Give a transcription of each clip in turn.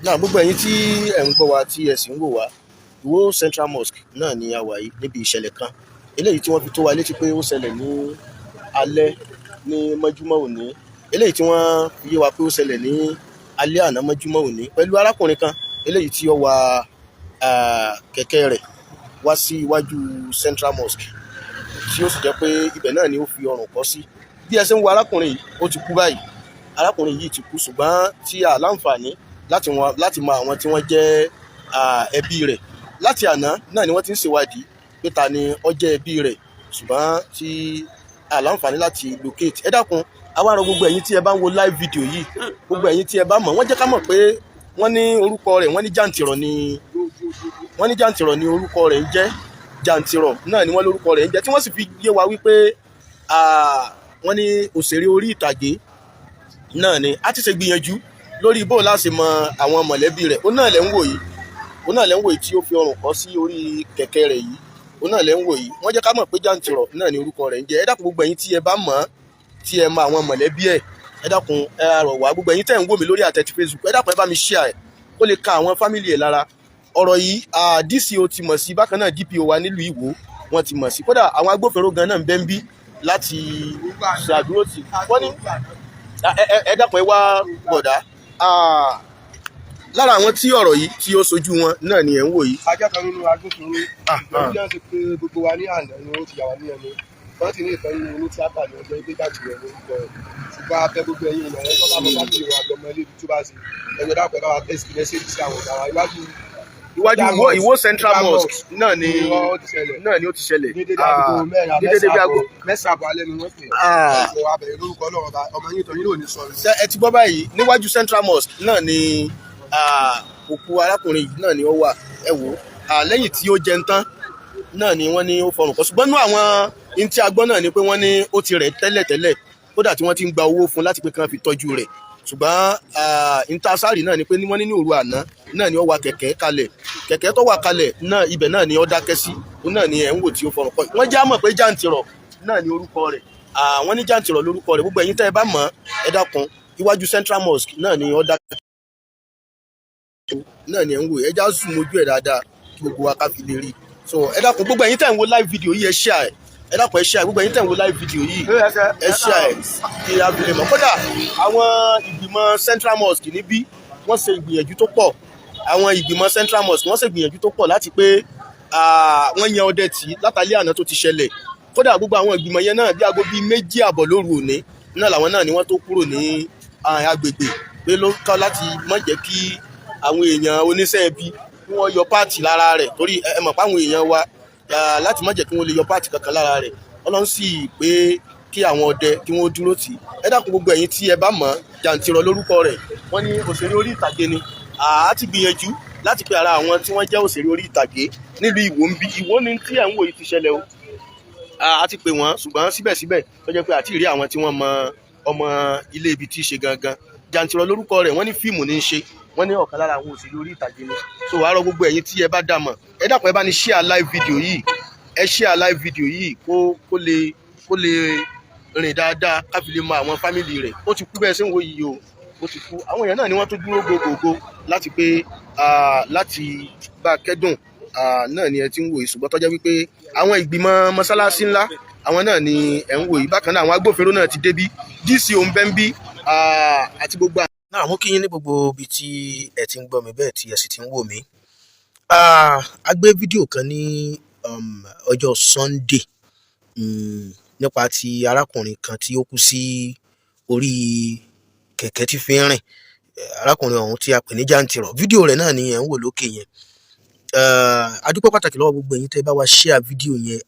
Náà gbogbo ẹ̀yin tí ẹ̀ ń gbọ́ wa tí ẹ sì ń wò wá, Ìwó Central Mosque náà ni a wà yìí níbi ìṣẹ̀lẹ̀ kan eléyìí tí wọ́n fi tó wa létí pé ó ṣẹlẹ̀ ní alẹ́ ní mọ́júmọ́ òní, eléyìí tí wọ́n fi yé wa pé ó ṣẹlẹ̀ ní alẹ́ àná mọ́júmọ́ òní pẹ̀lú arákùnrin kan eléyìí tí ó wa kẹ̀kẹ́ rẹ̀ wá sí iwájú Central Mosque tí ó sì jẹ́ pé ibẹ̀ náà ni ó fi ọrùn kọ́ sí. Bí ẹ ṣe ń wo arákùnrin yìí, ó ti kú báyìí, arákùnrin yìí ti kú, ṣùgbọ́n tí a láǹfààní láti mọ àwọn tí wọ́n jẹ́ ẹbí rẹ̀. Láti àná náà ni wọ́n ti ń ṣèwádìí pé ta ni ó jẹ́ ẹbí rẹ̀, ṣùgbọ́n tí a láǹfààní láti locate. Ẹ dákun, àwa rọ̀ gbogbo ẹ̀yin tí ẹ bá ń wo live video yìí, gbogbo ẹ̀yin tí ẹ bá mọ̀, wọ́n jẹ́ ká mọ̀ pé wọ́n ní orúkọ rẹ̀, wọ́n ní jàǹtìrọ̀ ni orúkọ rẹ̀ ń jẹ́, jàǹtìrọ̀ náà ni wọ́n lórúkọ rẹ̀ ń jẹ́, tí wọ́n sì fi yé wa wípé wọ́n ní òṣèré orí ìtàgé náà ni. A ti ṣe gbìyànjú lórí bó láti mọ àwọn mọ̀lẹ́bí rẹ̀. Òun náà lẹ́ ń wò yìí tí ó fi ọrùn kọ́ sí orí kẹ̀kẹ́ rẹ̀ yìí. Òun náà lẹ́ ń wò yìí. Wọ́n jẹ́ ká mọ̀ pé jàǹtìrọ̀ náà ni orúkọ rẹ̀ ń jẹ́. Ẹ dákun gbogbo ẹ̀yin tí ẹ bá mọ̀, tí ẹ mọ àwọn mọ̀lẹ́bí ẹ̀, ẹ dákun ẹ rọ̀ wá. Gbogbo ẹ̀yin tẹ́ ń wò mí lórí àtẹ̀tí Facebook, ẹ dákun ẹ bá mi share ẹ̀ kó lè ka àwọn fámìlì ẹ̀ lára. Ọ̀rọ̀ yìí DCO ti mọ̀ sí, bákan náà DPO wa nílùú Ìwó wọ́n ti mọ̀ sí. Kódà àwọn agbófinró gan náà ń bẹ ń bí láti ṣàdúró tì. Wọ́n ní ẹ dákun ẹ wá bọ̀dá. Lára àwọn tí ọ̀rọ̀ yìí tí ó sojú wọn náà ni ẹ̀ ń wò yìí. Akẹ́kọ̀ọ́ nínú agbófinró lórí náà ṣe pé gbogbo wa ní àná ni ó ti yà wá ní ẹnu. Wọ́n ti ní ìfẹ́ nínú ní tíátà ní ọjọ́ ìgbé jáde rẹ̀ lórúkọ rẹ̀. Ṣùgbọ́n abẹ́ gbogbo ẹ̀yin ìmọ̀ ẹ̀ tó bá mọ́ fábílì wọn àgbọ̀mọ ilé ibi tó bá ṣe. Ẹgbẹ́ dápẹ́ bá wa tẹ́sí mẹ́sẹ́jì sí àwọn ọ̀gá wa iwájú Ìwó Central Mosque náà ni ó ti ṣẹlẹ̀. Ní dédé aago mẹ́sàn-án àbọ̀ alẹ́ ni wọ́n pè é. Ẹ̀sùn abẹ̀rẹ̀ lórúkọ náà ọmọ yín tó yín ló ní sọ̀rọ̀. Ẹ ti gbọ́ báyìí, níwájú Central Mosque náà ni òkú arákùnrin yìí náà ni ó wà. Ẹ wò ó, lẹ́yìn tí ó jẹun tán náà ni wọ́n ní ó fọrùn kọ́. Ṣùgbọ́n nínú àwọn ohun tí a gbọ́ náà ni pé wọ́n ní ó ti rẹ̀ tẹ́lẹ̀tẹ́lẹ̀, kódà tí wọ́n ti ń gba owó fún láti pé kí wọ́n fi tọ́jú rẹ̀. Ṣùgbọ́n intasari náà ni pé wọ́n ní ní òru àná náà ni ó wa kẹ̀kẹ́ kalẹ̀. Kẹ̀kẹ́ tó wà kalẹ̀ náà ibẹ̀ náà ni ó dákẹ́ sí. Òun náà ni ẹ̀ ń wò tí ó fọrùn kọ́. Wọ́n já mọ̀ pé jàǹtìrọ̀ náà ni orúkọ rẹ̀. Wọ́n ní jàǹtìrọ̀ lórúkọ rẹ̀. Gbogbo ẹ̀yin tẹ́ ẹ bá mọ̀, ẹ dákun, iwájú Central Mosque náà ni ó dákẹ́ náà ni ẹ̀ ń wò. Ẹ já zoom ojú ẹ̀ dáadáa kí gbogbo wa ká fi lè rí. So ẹ dákun, gbogbo ẹ̀yin tẹ́ ń wo live video yìí, ẹ share ẹ̀. Ẹ dákun ẹ share, gbogbo ẹ̀yin tẹ́ ń wo live video yìí, ẹ share ẹ̀ kí a fi lè mọ̀. Kódà àwọn ìgbìmọ̀ Central Mosque níbí wọ́n ṣe ìgbìyànjú tó pọ̀. Àwọn ìgbìmọ̀ Central Mosque wọ́n ṣe ìgbìyànjú tó pọ̀ láti pé wọ́n yan ọdẹ tì látàlẹ́ àná tó ti ṣẹlẹ̀. Kódà gbogbo àwọn ìgbìmọ̀ yẹn náà bí aago bíi 2 àbọ̀ lóru òní náà làwọn náà ni wọ́n tó kúrò ní agbègbè pé ló kọ́ láti má jẹ́ kí àwọn èèyàn oníṣẹ́ ibi kí wọ́n yọ páàtì lára rẹ̀, torí ẹ mọ̀ pé àwọn èèyàn wa láti má jẹ́ kí wọ́n lè yọ páàtì kankan lára rẹ̀. Ọlọ́run sì pé kí àwọn ọdẹ kí wọ́n dúró tì. Ẹ dákun gbogbo ẹ̀yin tí ẹ bá mọ̀, jàǹtìrọ̀ lórúkọ rẹ̀. Wọ́n ní òṣèré orí ìtàgé ni. A ti gbìyànjú láti pe ara àwọn tí wọ́n jẹ́ òṣèré orí ìtàgé nílùú Ìwó ń bí. Ìwó ni tí ẹ̀ ń wò yìí ti ṣẹlẹ̀ o. A ti pè wọ́n, ṣùgbọ́n síbẹ̀síbẹ̀ tó jẹ́ pé àti rí àwọn tí wọ́n mọ ọmọ ilé ibi tí í ṣe gangan. Jàǹtìrọ̀ lórúkọ rẹ̀, wọ́n ní fíìmù ní í ṣe, wọ́n ní ọ̀kan lára àwọn òṣèré orí ìtàgé ni. So wàá rọ gbogbo ẹ̀yin tí ẹ bá dá mọ̀, ẹ dákun ẹ bá ní share live video yìí, ẹ share live video yìí kó lè rìn dáadáa ká fi lè mọ àwọn fámìlì rẹ̀. Ó ti kú bẹ́ẹ̀ ṣe ń wo yìí o, ó ti kú. Àwọn èèyàn náà ni wọ́n tó dúró gbogbogbò láti pé láti bá kẹ́dùn náà ni ẹ ti ń wò yìí. Ṣùgbọ́n tó jẹ́ wípé àwọn ìgbìmọ̀ mọ́sálásí ńlá àwọn náà ni ẹ̀ ń wò yìí. Bákan náà àwọn agbófinró náà ti débí, DCO ń bẹ ń bí àti gbogbo náà. Mo kí yín ní gbogbo ibi tí ẹ ti ń gbọ́ mi bẹ́ẹ̀ tí ẹ sì ti ń wò mí. A gbé fídíò kan ní ọjọ́ Sunday nípa ti arákùnrin kan tí ó kú sí orí kẹ̀kẹ́ tí fi ń rìn. Arákùnrin ọ̀hún tí a pè ní jàǹtìrọ̀. Fídíò rẹ̀ náà ni ẹ̀ ń wò lókè yẹn. A dúpẹ́ pàtàkì lọ́wọ́ gbogbo ẹ̀yin tẹ́ bá wa share fídíò yẹn.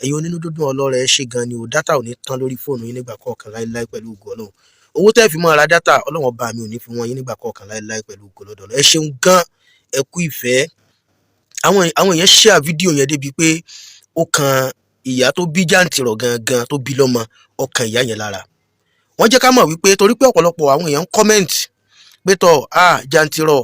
Ẹ̀yin onínú dúdú ọlọ́rẹ̀ ṣe gan ni o. Dátà ò ní tán lórí fóònù yín nígbà kọ̀ọ̀kan láéláé pẹ̀lú ògo Ọlọ́run. Owó tẹ́ fi máa ra dátà, Ọlọ́run bá mi ò ní fi wọ́n yín nígbà kọ̀ọ̀kan láéláé pẹ̀lú ògo lọ́dọ̀. Ẹ ṣeun gan, ẹ kú ìfẹ́. Àwọn èèyàn share fídíò yẹn débi pé ó kan ìyá tó bí jàǹtìrọ̀ gangan tó bí lọ́mọ, ó kan ìyá yẹn lára. Wọ́n jẹ́ ká mọ̀ wípé torí pé ọ̀pọ̀lọpọ̀ àwọn èèyàn ń comment pé tọ̀ jàǹtìrọ̀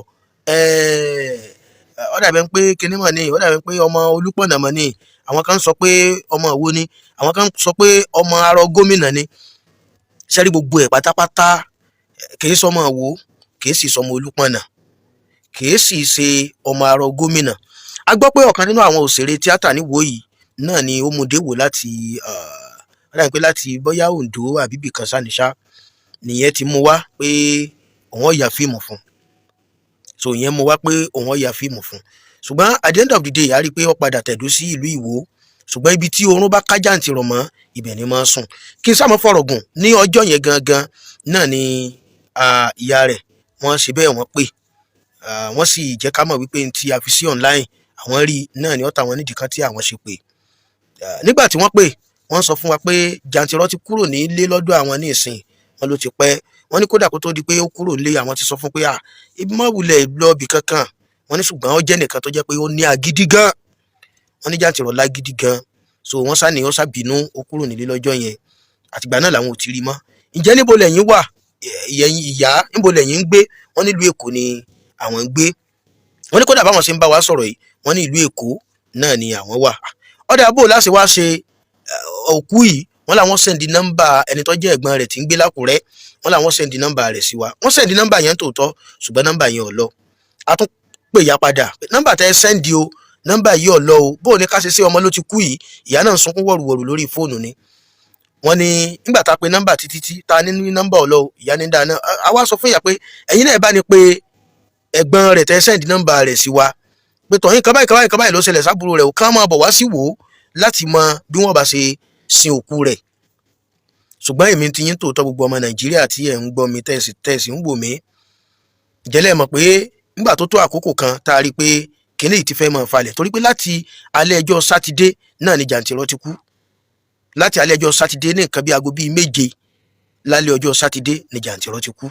ó dàbí pé kinní mọ̀ ni, ó dàbí pé ọmọ Olúpọ̀nà mọ̀ ni, àwọn kan sọ pé ọmọ Ìwó ni, àwọn kan sọ pé ọmọ arọ gómìnà ni. Ṣẹ́rí gbogbo ẹ̀ pátápátá kì í sọmọ Ìwó, kì í sì sọmọ Olúpọ̀nà. kìí sì ṣe ọmọ arọ gómìnà. A gbọ́ pé ọ̀kan nínú àwọn òṣèré tíátà níwò yìí náà ni ó mú déwò láti bóyá Oǹdó àbí ibìkan sáníṣá nìyẹn ti mú wá pé òun ó ya fíìmù fún. So ìyẹn mú wá pé òun ó ya fíìmù fún. Ṣùgbọ́n at the end of the day a rí i pé ó padà tẹ̀dó sí ìlú Ìwó. Ṣùgbọ́n ibi tí oorun bá kájàǹtì rọ̀ mọ́ ibẹ̀ ni máa ń sùn. Kí n sáà fọ̀rọ̀ gùn ní ọjọ́ yẹn gangan náà ni ìyá rẹ̀ wọ́n ṣe bẹ́ẹ̀ wọ́n pè. Wọ́n sì jẹ́ ká mọ̀ wípé tí a fi sí online àwọn rí náà ni ó ta wọn nídìí kan tí àwọn ṣe pè. Nígbà tí wọ́n pè wọ́n sọ fún wa pé jàǹtìrọ̀ ti kúrò nílé lọ́dọ̀ àwọn ní ìsìn wọn ló ti pẹ́. Wọ́n ní kódà kó tó di pé ó kúrò nílé àwọn ti sọ fún pé ibi mọ́ wulẹ̀ lọ ibì kankan. Wọ́n ní ṣùgbọ́n ó jẹ́ nìkan tó jẹ́ pé ó ní agídí gan. Wọ́n ní jàǹtìrọ̀ lágídí gan. So wọ́n sá ní ó ṣàbínú ó kúrò nílé lọ́jọ́ yẹn. Àtìgbà náà làwọn ò ti rí mọ́. Ǹjẹ́ níbo lẹ̀yin wà? Ìyá níbo lẹ̀yin ń gbé? Wọ́n ní ìlú Èkó ni àwọn ń gbé. Wọ́n ní kódà báwọn ṣe ń bá wa sọ̀rọ̀ yìí wọ́n ní ìlú Èkó náà ni àwọn wà. Ọ̀dà bò láti wá ṣe òkú yìí wọ́n làwọn sẹ́ndì nọ́mbà ẹni tó jẹ́ ẹ̀gbọ́n rẹ̀ tí ń gbé l'Ákúrẹ́. Wọ́n làwọn sẹ́ndì nọ́mbà rẹ̀ sí wa. Wọ́n sẹ́ndì nọ́mbà yẹn tòótọ́ ṣùgbọ́n nọ́mbà yẹn ò lọ. A tún pè ya padà nọ́mbà tẹ́ sẹ́ndì o nọ́mbà yìí ò lọ o. Bó o ní ká ṣe sí ọmọ ló ti kú yìí ìyá náà ń sunkún wọ̀rùwọ̀rù lórí fóònù ni. Wọ́n ní nígbà tá a pe nọ́mbà títí ta ní nọ́mbà ò lọ o ìyá ní dáná. A wá sọ fún ìyá pé ẹ̀yin náà bá ní pé ẹ̀gbọ́n rẹ̀ tẹ́ sẹ́ndì nọ́mbà rẹ̀ sí wa pé tọ̀yìn kan báyìí ló ṣẹlẹ̀ sábúrò rẹ̀ ò ká máa bọ̀ wá sí Ìwó láti mọ bí wọ́n bá ṣe sin òkú rẹ̀. Ṣùgbọ́n èmi ti yín tòótọ́ gbogbo ọmọ Nàìjíríà tí ẹ̀ ń gbọ́ mi tẹ̀sí ń wò mí. Ìjẹ́lẹ̀ mọ̀ pé nígbà tó tó àkókò kan tá a rí pé kíní yìí ti fẹ́ máa falẹ̀ torí pé láti alẹ́ ẹjọ́ Sátidé náà ni jàǹtìrọ̀ ti kú. Láti alẹ́ ẹjọ́ Sátidé ní nǹkan bí aago bíi 7 lálẹ́ ọjọ́ Sátidé ni jàǹtìrọ̀ ti kú.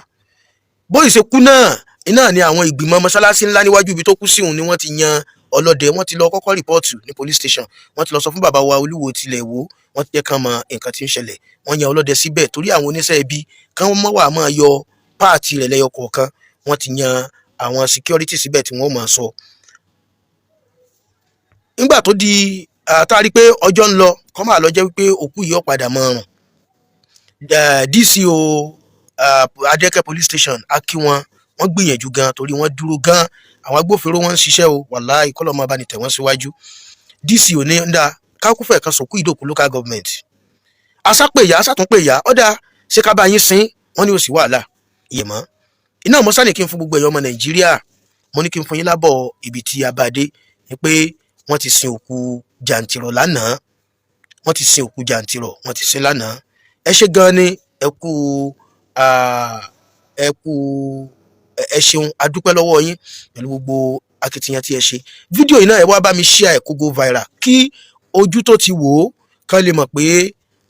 Bóyì ṣe kú náà iná ni àwọn ìgbìmọ̀ mọ́sálásí ńlá níwájú ibi tó kú sí òun ni wọ́n ti yan ọlọ́dẹ. Wọ́n ti lọ kọ́kọ́ rìpọ́ọ̀tù ní police station. Wọ́n ti lọ sọ fún bàbá wa Olúwo tilẹ̀ Ìwó. Wọ́n ti jẹ́ kán mọ nǹkan tí ń ṣẹlẹ̀. Wọ́n yan ọlọ́dẹ síbẹ̀ torí àwọn oníṣẹ́ ibi kán mọ́ wà máa yọ páàtì rẹ̀ lẹ́yọ kọ̀ọ̀kan. Wọ́n ti yan àwọn security síbẹ̀ tí wọ́n máa sọ. Nígbà tó di tá a rí pé ọjọ́ ń lọ kọ́ máa lọ jẹ́ wípé òkú yìí ó padà mọ́ ọ̀run. DCO Adẹ́kẹ́ police station a kí wọ́n gbìyànjú gan torí wọ́n dúró gan. Àwọn agbófinró wọn ń ṣiṣẹ́ o wàláhì kọ́lọ́ máa bá ní tẹ̀ wọ́n síwájú. DCO ní ń dá kákúfẹ̀ kan sọ̀kú ìdòkú local government. Asátúnpè yá ọ̀dà ṣé ká bá yín sin wọ́n ní ó sì wàhálà ìyẹ̀mọ́. Iná mọ́sá ní kí n fún gbogbo ẹ̀yọ́ ọmọ Nàìjíríà mo ní kí n fún yín lábọ̀ ibi tí a bá dé ni pé wọ́n ti sin òkú jàǹtìrọ̀ lánàá. Wọ́n ti sin òkú jàǹtìrọ̀ wọ́n ti sin lánàá. Ẹ ṣé gan ni ẹ ṣeun a dúpẹ́ lọ́wọ́ yín pẹ̀lú gbogbo akitiyan tí ẹ ṣe. Fídíò yìí náà ẹ wá bá mi share ẹ̀ kó go viral kí ojú tó ti wò ó kán lè mọ̀ pé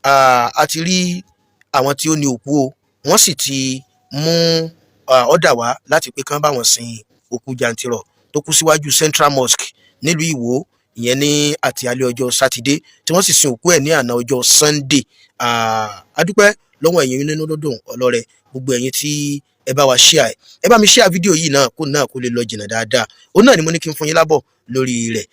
a ti rí àwọn tí ó ní òkú o. Wọ́n sì ti mú ọ̀dà wá láti pé kán bá wọn sin òkú jàǹtìrọ̀ tó kú síwájú Central Mosque nílùú Ìwó ìyẹn ní àti alẹ́ ọjọ́ Sátidé tí wọ́n sì sin òkú ẹ̀ ní àná ọjọ́ Sunday. A dúpẹ́ lọ́wọ́ ẹ̀yin nínú lọ́dún ọlọ́rẹ gbogbo ẹ̀yin tí ẹ bá wa share ẹ bá mi share fídíò yìí náà kó lè lọ jìnnà dáadáa. Òun náà ni mo ní kí n fún yín lábọ̀ lórí rẹ̀.